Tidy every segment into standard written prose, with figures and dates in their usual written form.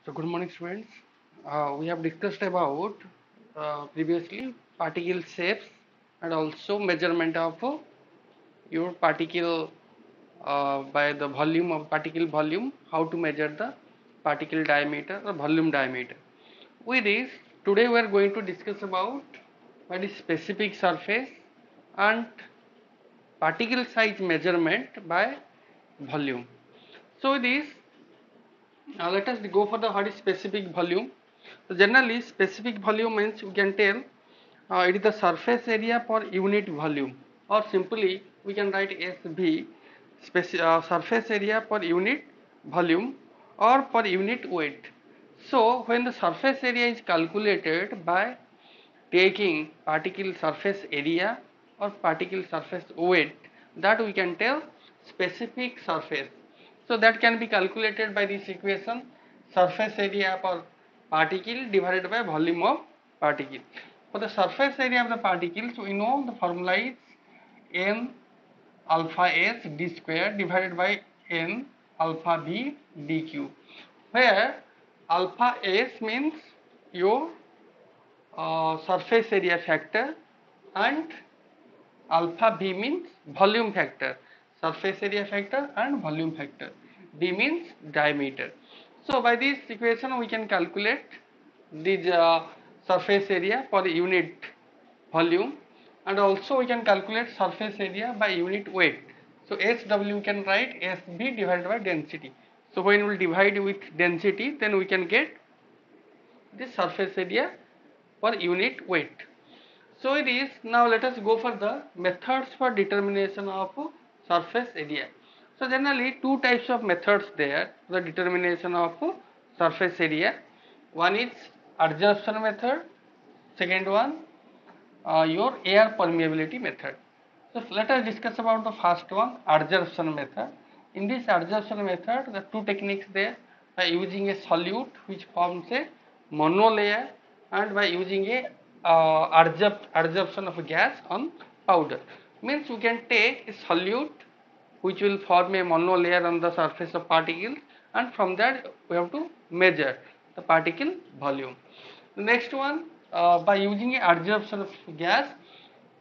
So good morning, students. We have discussed about previously particle shapes and also measurement of your particle by the volume of particle volume, how to measure the particle diameter or volume diameter. With this, today we are going to discuss about what is specific surface and particle size measurement by volume. So with this, now let us go for the what is specific volume. So generally, specific volume means we can tell it is the surface area per unit volume, or simply we can write SV, surface area per unit volume or per unit weight. So when the surface area is calculated by taking particle surface area or particle surface weight, that we can tell specific surface. So that can be calculated by this equation, surface area per particle divided by volume of particle. For the surface area of the particles, we know the formula is n alpha s d square divided by n alpha b dq, where alpha s means your surface area factor and alpha b means volume factor, surface area factor and volume factor. D means diameter. So by this equation we can calculate this surface area per unit volume, and also we can calculate surface area by unit weight. So SW can write SB divided by density. So when we divide with density, then we can get the surface area per unit weight. So it is. Now let us go for the methods for determination of surface area. So generally two types of methods there, the determination of surface area. One is adsorption method, second one your air permeability method. So let us discuss about the first one, adsorption method. In this adsorption method, the two techniques there, by using a solute which forms a monolayer and by using a adsorption of a gas on powder. Means we can take a solute which will form a monolayer on the surface of particles, and from that we have to measure the particle volume. The next one, by using a adsorption of gas.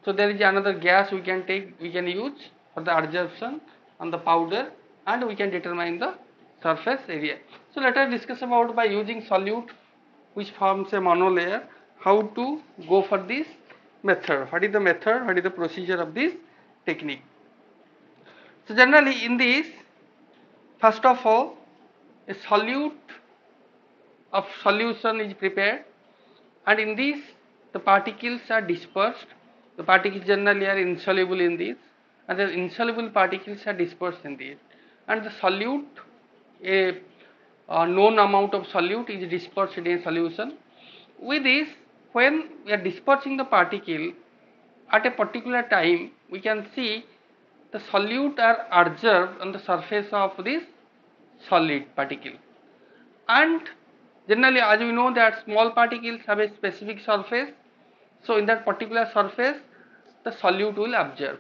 So there is another gas we can use for the adsorption on the powder, and we can determine the surface area. So let us discuss about by using solute which forms a monolayer, how to go for this method. What is the method? What is the procedure of this technique? So generally in this, first of all, a solute of solution is prepared, and in this the particles are dispersed. The particles generally are insoluble in this, and the insoluble particles are dispersed in this, and the solute, a known amount of solute is dispersed in a solution. With this, when we are dispersing the particle at a particular time, we can see the solute are adsorbed on the surface of this solid particle, and generally as we know that small particles have a specific surface, so in that particular surface the solute will absorb,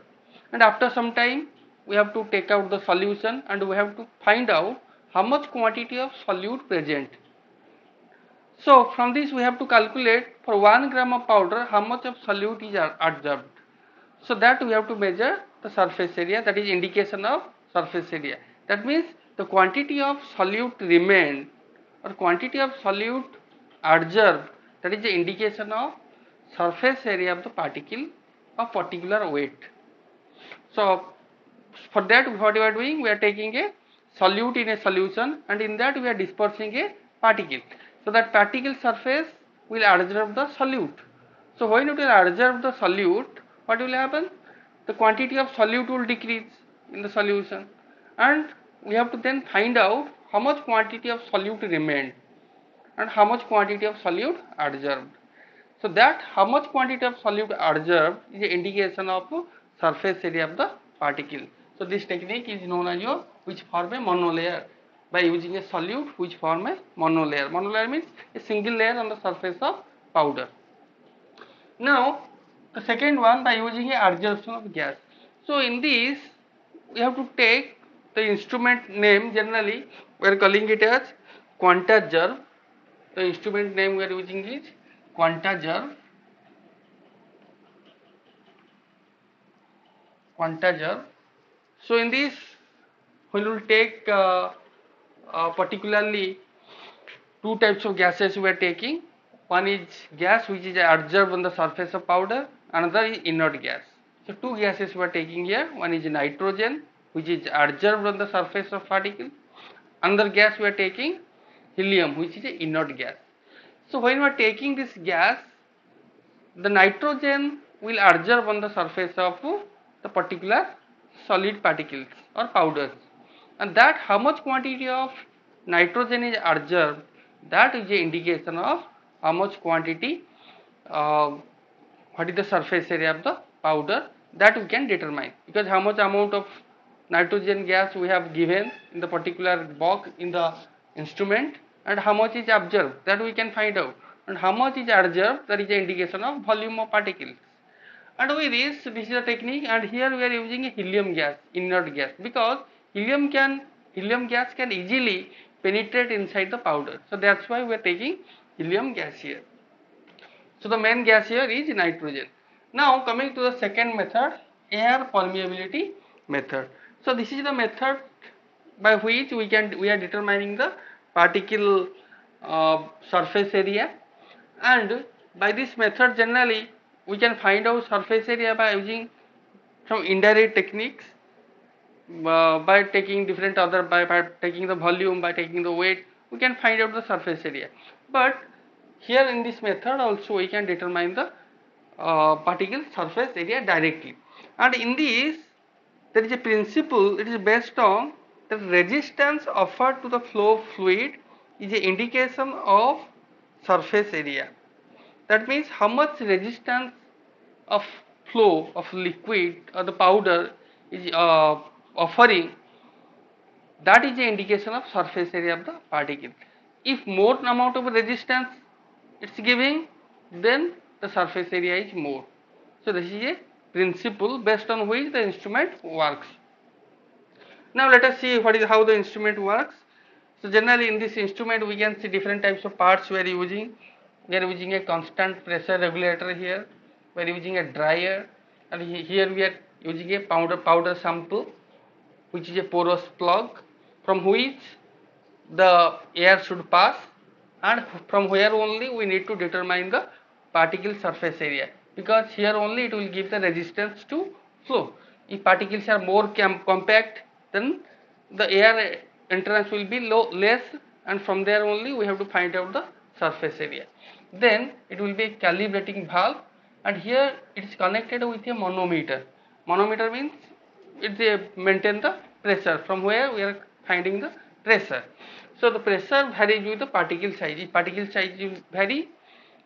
and after some time we have to take out the solution and we have to find out how much quantity of solute present. So from this we have to calculate for 1 gram of powder how much of solute is adsorbed. So that we have to measure the surface area, that is indication of surface area. That means the quantity of solute remained or quantity of solute adsorbed, that is the indication of surface area of the particle of particular weight. So for that what we are doing, we are taking a solute in a solution, and in that we are dispersing a particle. So that particle surface will adsorb the solute. So when it will adsorb the solute, what will happen? The quantity of solute will decrease in the solution, and we have to then find out how much quantity of solute remained and how much quantity of solute adsorbed. So that how much quantity of solute adsorbed is an indication of surface area of the particle. So this technique is known as your which form a monolayer, by using a solute which form a monolayer. Monolayer means a single layer on the surface of powder. Now the second one, by using a adsorption of gas. So in this we have to take the instrument name, generally we are calling it as Quantagerb. The instrument name we are using is Quantager. Quantager. So in this, we will take particularly two types of gases we are taking. One is gas which is adsorbed on the surface of powder, another is inert gas. So two gases we are taking here. One is nitrogen which is adsorbed on the surface of particle. Another gas we are taking helium which is an inert gas. So when we are taking this gas, the nitrogen will adsorb on the surface of the particular solid particles or powders, and that how much quantity of nitrogen is adsorbed, that is the indication of how much quantity what is the surface area of the powder, that we can determine, because how much amount of nitrogen gas we have given in the particular box in the instrument and how much is absorbed, that we can find out, and how much is adsorbed, that is the indication of volume of particles. And with this is the technique, and here we are using a helium gas, inert gas, because helium gas can easily penetrate inside the powder, so that's why we are taking helium gas here. So the main gas here is nitrogen. Now coming to the second method, air permeability method. So this is the method by which we are determining the particle surface area, and by this method generally we can find out surface area by using some indirect techniques, by taking different other by taking the volume, by taking the weight, we can find out the surface area. But here in this method also we can determine the particle surface area directly, and in this there is a principle, it is based on the resistance offered to the flow of fluid is an indication of surface area. That means how much resistance of flow of liquid or the powder is offering, that is the indication of surface area of the particle. If more amount of resistance it's giving, then the surface area is more. So this is a principle based on which the instrument works. Now let us see how the instrument works. So generally in this instrument we can see different types of parts we are using. We are using a constant pressure regulator here. We are using a dryer, and here we are using a powder sample, which is a porous plug from which the air should pass, and from where only we need to determine the particle surface area, because here only it will give the resistance to flow. If particles are more compact, then the air entrance will be less, and from there only we have to find out the surface area. Then it will be a calibrating valve, and here it is connected with a manometer. Manometer means it maintain the pressure, from where we are finding the pressure. So the pressure varies with the particle size. If particle size will vary,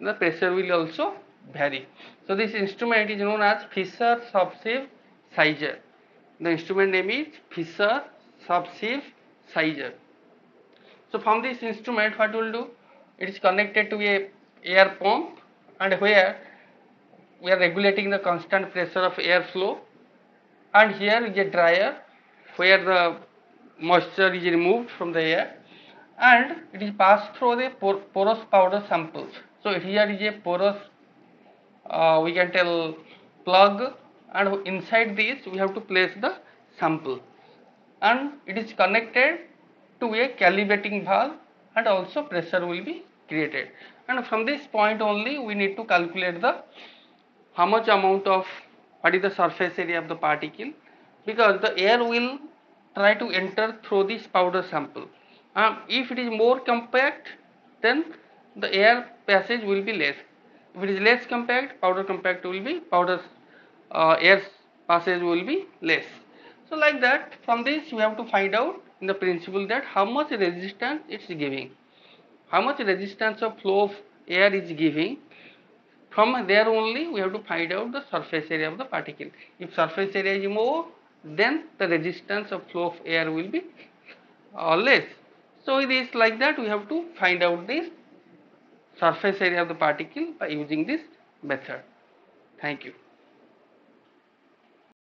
the pressure will also vary. So this instrument is known as Fisher subsieve sizer. The instrument name is Fisher subsieve sizer. So from this instrument, what will do? It is connected to a air pump, and where we are regulating the constant pressure of air flow, and here is a dryer where the moisture is removed from the air, and it is passed through the porous powder sample. So here is a porous we can tell plug, and inside this we have to place the sample, and it is connected to a calibrating valve, and also pressure will be created, and from this point only we need to calculate the how much amount of what is the surface area of the particle, because the air will try to enter through this powder sample. If it is more compact, then the air passage will be less. If it is less compact, powder air passage will be less. So like that, from this we have to find out in the principle that how much resistance it's giving, how much resistance of flow of air is giving. From there only we have to find out the surface area of the particle. If surface area is more, then the resistance of flow of air will be less. So it is like that we have to find out this surface area of the particle by using this method. Thank you.